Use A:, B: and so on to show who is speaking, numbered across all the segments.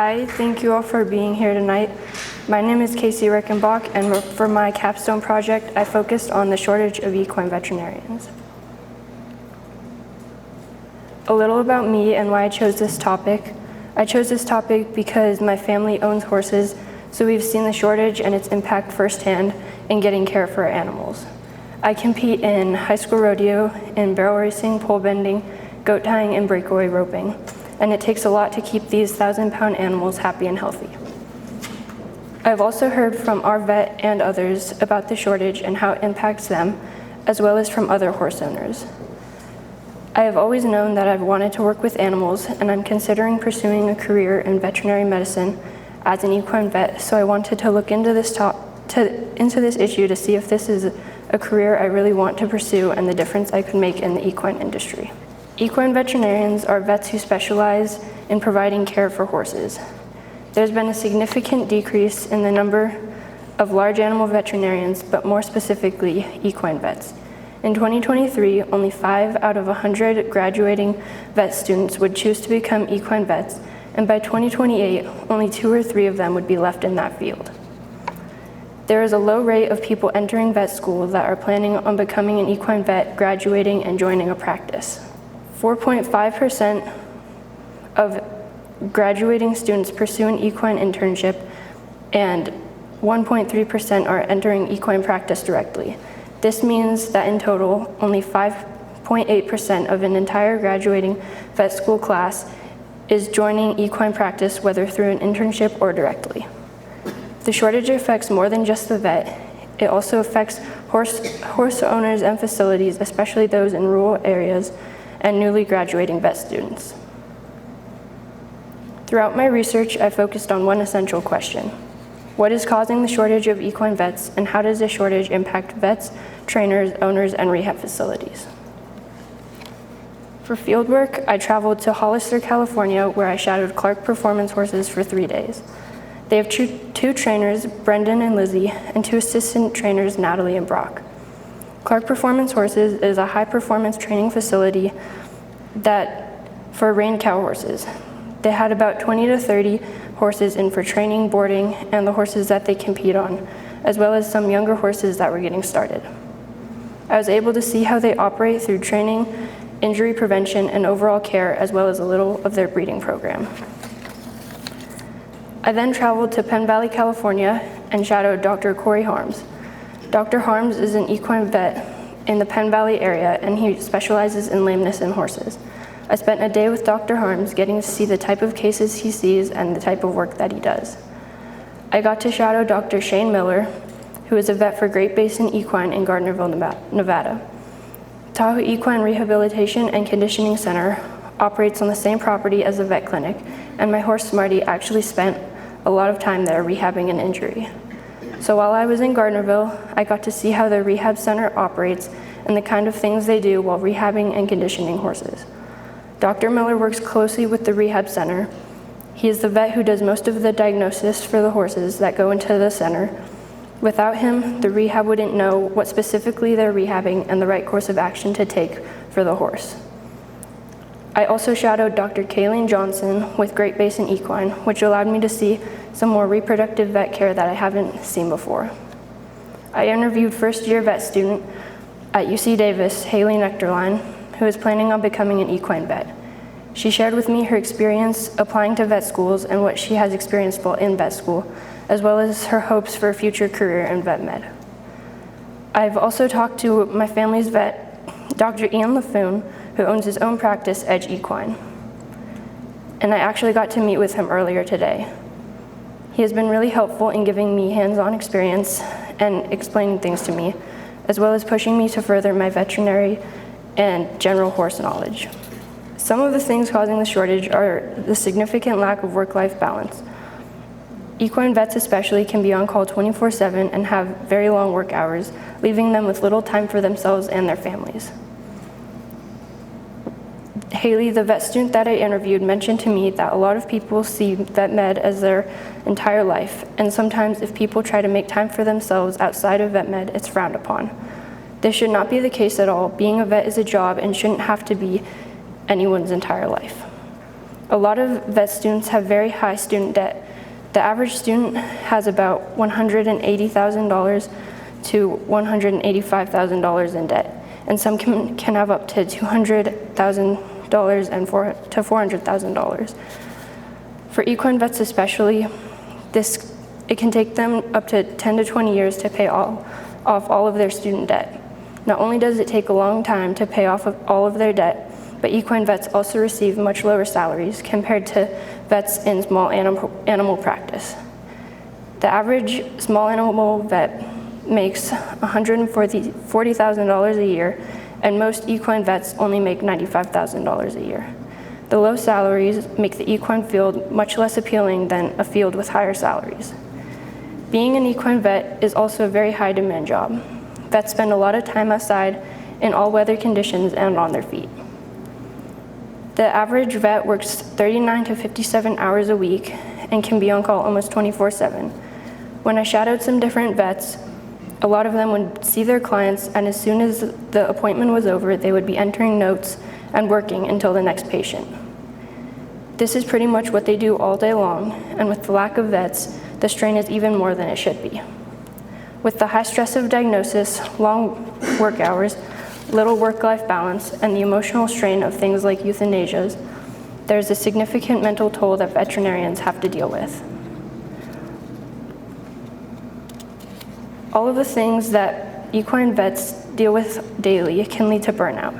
A: Hi, thank you all for being here tonight. My name is Kasey Rickenbach, and for my Capstone project, I focused on the shortage of equine veterinarians. A little about me and why I chose this topic. I chose this topic because my family owns horses, so we've seen the shortage and its impact firsthand in getting care for our animals. I compete in high school rodeo, in barrel racing, pole bending, goat tying, and breakaway roping, and it takes a lot to keep these 1,000-pound animals happy and healthy. I've also heard from our vet and others about the shortage and how it impacts them, as well as from other horse owners. I have always known that I've wanted to work with animals, and I'm considering pursuing a career in veterinary medicine as an equine vet, so I wanted to look into this issue to see if this is a career I really want to pursue and the difference I could make in the equine industry. Equine veterinarians are vets who specialize in providing care for horses. There's been a significant decrease in the number of large animal veterinarians, but more specifically, equine vets. In 2023, only 5 out of 100 graduating vet students would choose to become equine vets, and by 2028, only 2 or 3 of them would be left in that field. There is a low rate of people entering vet school that are planning on becoming an equine vet, graduating, and joining a practice. 4.5% of graduating students pursue an equine internship, and 1.3% are entering equine practice directly. This means that in total, only 5.8% of an entire graduating vet school class is joining equine practice, whether through an internship or directly. The shortage affects more than just the vet. It also affects horse owners and facilities, especially those in rural areas, and newly graduating vet students. Throughout my research, I focused on one essential question. What is causing the shortage of equine vets, and how does the shortage impact vets, trainers, owners, and rehab facilities? For fieldwork, I traveled to Hollister, California, where I shadowed Clark Performance horses for 3 days. They have 2 trainers, Brendan and Lizzie, and 2 assistant trainers, Natalie and Brock. Clark Performance Horses is a high-performance training facility for rein cow horses. They had about 20 to 30 horses in for training, boarding, and the horses that they compete on, as well as some younger horses that were getting started. I was able to see how they operate through training, injury prevention, and overall care, as well as a little of their breeding program. I then traveled to Penn Valley, California, and shadowed Dr. Corey Harms. Dr. Harms is an equine vet in the Penn Valley area, and he specializes in lameness in horses. I spent a day with Dr. Harms getting to see the type of cases he sees and the type of work that he does. I got to shadow Dr. Shane Miller, who is a vet for Great Basin Equine in Gardnerville, Nevada. Tahoe Equine Rehabilitation and Conditioning Center operates on the same property as the vet clinic, and my horse Smarty actually spent a lot of time there rehabbing an injury. So while I was in Gardnerville, I got to see how the rehab center operates and the kind of things they do while rehabbing and conditioning horses. Dr. Miller works closely with the rehab center. He is the vet who does most of the diagnosis for the horses that go into the center. Without him, the rehab wouldn't know what specifically they're rehabbing and the right course of action to take for the horse. I also shadowed Dr. Kayleen Johnson with Great Basin Equine, which allowed me to see some more reproductive vet care that I haven't seen before. I interviewed first-year vet student at UC Davis, Haley Nectarline, who is planning on becoming an equine vet. She shared with me her experience applying to vet schools and what she has experienced while in vet school, as well as her hopes for a future career in vet med. I've also talked to my family's vet, Dr. Ian LaFoon, who owns his own practice, Edge Equine. And I actually got to meet with him earlier today. He has been really helpful in giving me hands-on experience and explaining things to me, as well as pushing me to further my veterinary and general horse knowledge. Some of the things causing the shortage are the significant lack of work-life balance. Equine vets especially can be on call 24/7 and have very long work hours, leaving them with little time for themselves and their families. Haley, the vet student that I interviewed, mentioned to me that a lot of people see vet med as their entire life, and sometimes if people try to make time for themselves outside of vet med, it's frowned upon. This should not be the case at all. Being a vet is a job and shouldn't have to be anyone's entire life. A lot of vet students have very high student debt. The average student has about $180,000 to $185,000 in debt, and some can have up to $200,000 and to $400,000. For equine vets especially, it can take them up to 10 to 20 years to pay off all of their student debt. Not only does it take a long time to pay off all of their debt, but equine vets also receive much lower salaries compared to vets in small animal practice. The average small animal vet makes $140,000 a year, and most equine vets only make $95,000 a year. The low salaries make the equine field much less appealing than a field with higher salaries. Being an equine vet is also a very high demand job. Vets spend a lot of time outside in all weather conditions and on their feet. The average vet works 39 to 57 hours a week and can be on call almost 24/7. When I shadowed some different vets, a lot of them would see their clients, and as soon as the appointment was over, they would be entering notes and working until the next patient. This is pretty much what they do all day long, and with the lack of vets, the strain is even more than it should be. With the high stress of diagnosis, long work hours, little work-life balance, and the emotional strain of things like euthanasias, there's a significant mental toll that veterinarians have to deal with. All of the things that equine vets deal with daily can lead to burnout.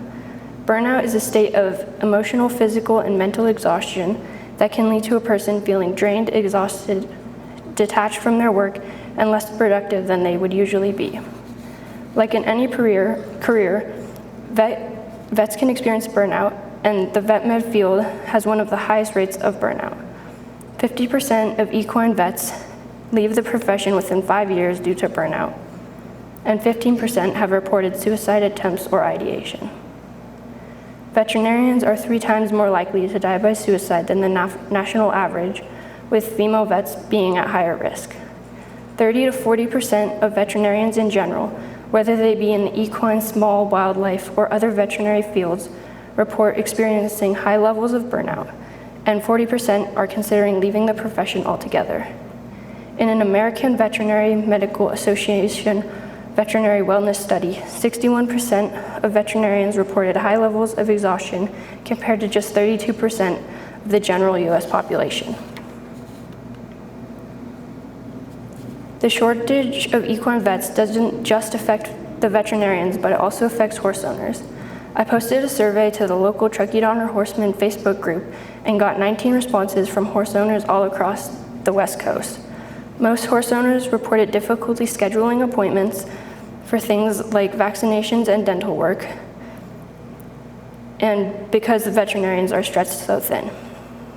A: Burnout is a state of emotional, physical, and mental exhaustion that can lead to a person feeling drained, exhausted, detached from their work, and less productive than they would usually be. Like in any career, vets can experience burnout, and the vet med field has one of the highest rates of burnout. 50% of equine vets leave the profession within 5 years due to burnout, and 15% have reported suicide attempts or ideation. Veterinarians are 3 times more likely to die by suicide than the national average, with female vets being at higher risk. 30 to 40% of veterinarians in general, whether they be in the equine, small, wildlife, or other veterinary fields, report experiencing high levels of burnout, and 40% are considering leaving the profession altogether. In an American Veterinary Medical Association veterinary wellness study, 61% of veterinarians reported high levels of exhaustion compared to just 32% of the general US population. The shortage of equine vets doesn't just affect the veterinarians, but it also affects horse owners. I posted a survey to the local Truckee Donner Horsemen Facebook group and got 19 responses from horse owners all across the West Coast. Most horse owners reported difficulty scheduling appointments for things like vaccinations and dental work, and because the veterinarians are stretched so thin.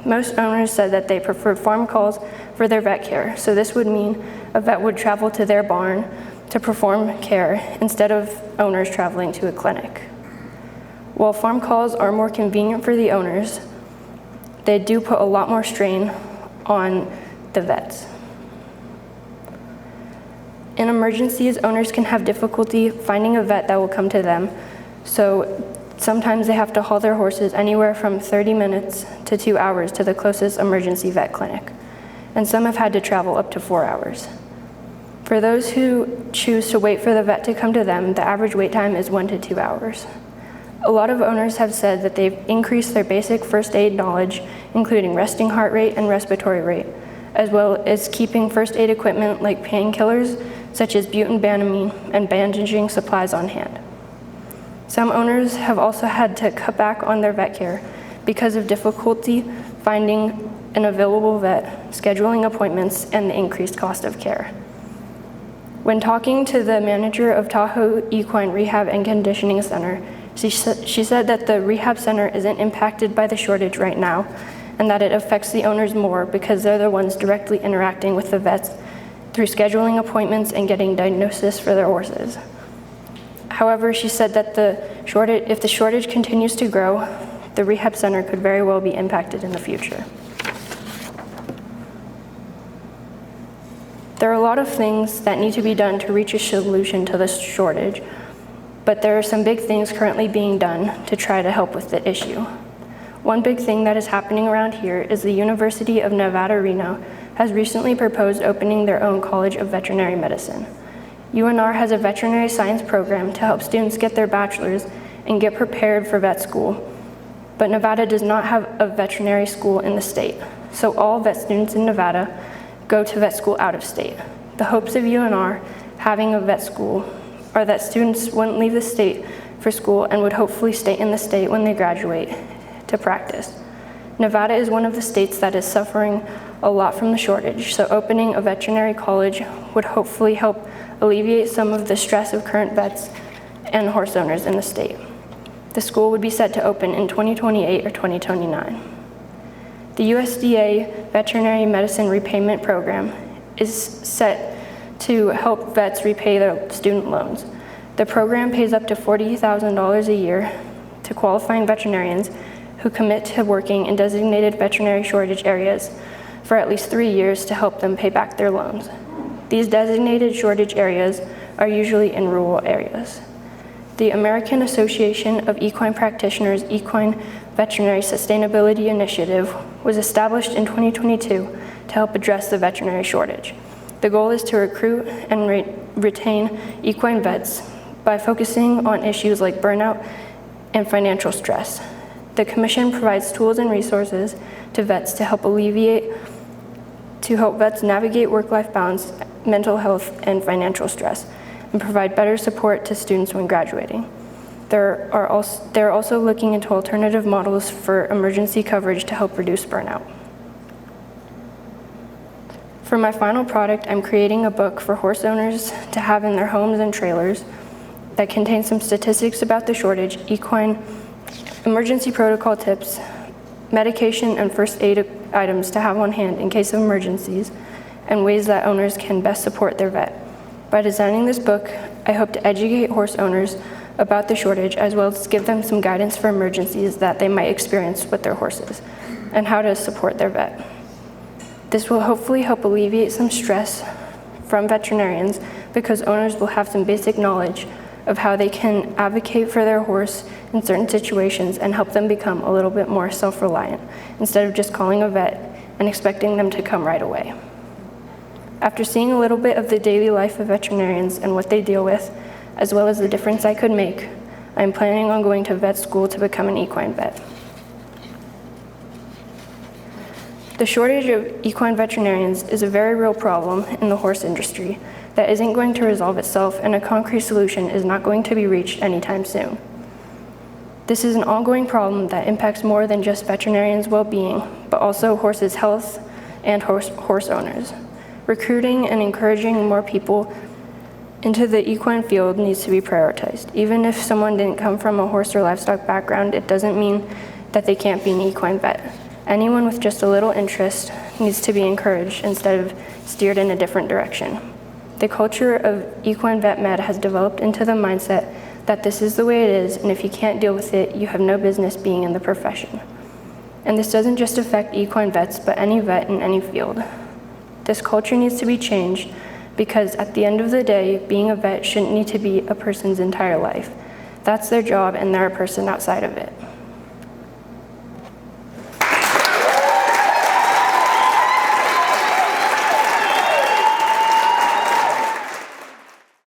A: Most owners said that they preferred farm calls for their vet care, so this would mean a vet would travel to their barn to perform care instead of owners traveling to a clinic. While farm calls are more convenient for the owners, they do put a lot more strain on the vets. In emergencies, owners can have difficulty finding a vet that will come to them, so sometimes they have to haul their horses anywhere from 30 minutes to 2 hours to the closest emergency vet clinic, and some have had to travel up to 4 hours. For those who choose to wait for the vet to come to them, the average wait time is 1 to 2 hours. A lot of owners have said that they've increased their basic first aid knowledge, including resting heart rate and respiratory rate, as well as keeping first aid equipment like painkillers, such as butanbanamine, and bandaging supplies on hand. Some owners have also had to cut back on their vet care because of difficulty finding an available vet, scheduling appointments, and the increased cost of care. When talking to the manager of Tahoe Equine Rehab and Conditioning Center, she said that the rehab center isn't impacted by the shortage right now, and that it affects the owners more because they're the ones directly interacting with the vets through scheduling appointments and getting diagnosis for their horses. However, she said that if the shortage continues to grow, the rehab center could very well be impacted in the future. There are a lot of things that need to be done to reach a solution to this shortage, but there are some big things currently being done to try to help with the issue. One big thing that is happening around here is the University of Nevada, Reno has recently proposed opening their own College of Veterinary Medicine. UNR has a veterinary science program to help students get their bachelor's and get prepared for vet school, but Nevada does not have a veterinary school in the state, so all vet students in Nevada go to vet school out of state. The hopes of UNR having a vet school are that students wouldn't leave the state for school and would hopefully stay in the state when they graduate to practice. Nevada is one of the states that is suffering a lot from the shortage, so opening a veterinary college would hopefully help alleviate some of the stress of current vets and horse owners in the state. The school would be set to open in 2028 or 2029. The USDA Veterinary Medicine Repayment Program is set to help vets repay their student loans. The program pays up to $40,000 a year to qualifying veterinarians who commit to working in designated veterinary shortage areas for at least 3 years to help them pay back their loans. These designated shortage areas are usually in rural areas. The American Association of Equine Practitioners Equine Veterinary Sustainability Initiative was established in 2022 to help address the veterinary shortage. The goal is to recruit and retain equine vets by focusing on issues like burnout and financial stress. The Commission provides tools and resources to vets to help vets navigate work-life balance, mental health, and financial stress, and provide better support to students when graduating. They're also looking into alternative models for emergency coverage to help reduce burnout. For my final product, I'm creating a book for horse owners to have in their homes and trailers that contains some statistics about the shortage, equine emergency protocol tips, medication and first aid items to have on hand in case of emergencies, and ways that owners can best support their vet. By designing this book, I hope to educate horse owners about the shortage, as well as give them some guidance for emergencies that they might experience with their horses, and how to support their vet. This will hopefully help alleviate some stress from veterinarians because owners will have some basic knowledge of how they can advocate for their horse in certain situations and help them become a little bit more self-reliant instead of just calling a vet and expecting them to come right away. After seeing a little bit of the daily life of veterinarians and what they deal with, as well as the difference I could make, I'm planning on going to vet school to become an equine vet. The shortage of equine veterinarians is a very real problem in the horse industry that isn't going to resolve itself, and a concrete solution is not going to be reached anytime soon. This is an ongoing problem that impacts more than just veterinarians' well-being, but also horses' health and horse owners. Recruiting and encouraging more people into the equine field needs to be prioritized. Even if someone didn't come from a horse or livestock background, it doesn't mean that they can't be an equine vet. Anyone with just a little interest needs to be encouraged instead of steered in a different direction. The culture of equine vet med has developed into the mindset that this is the way it is, and if you can't deal with it, you have no business being in the profession. And this doesn't just affect equine vets, but any vet in any field. This culture needs to be changed because at the end of the day, being a vet shouldn't need to be a person's entire life. That's their job, and they're a person outside of it.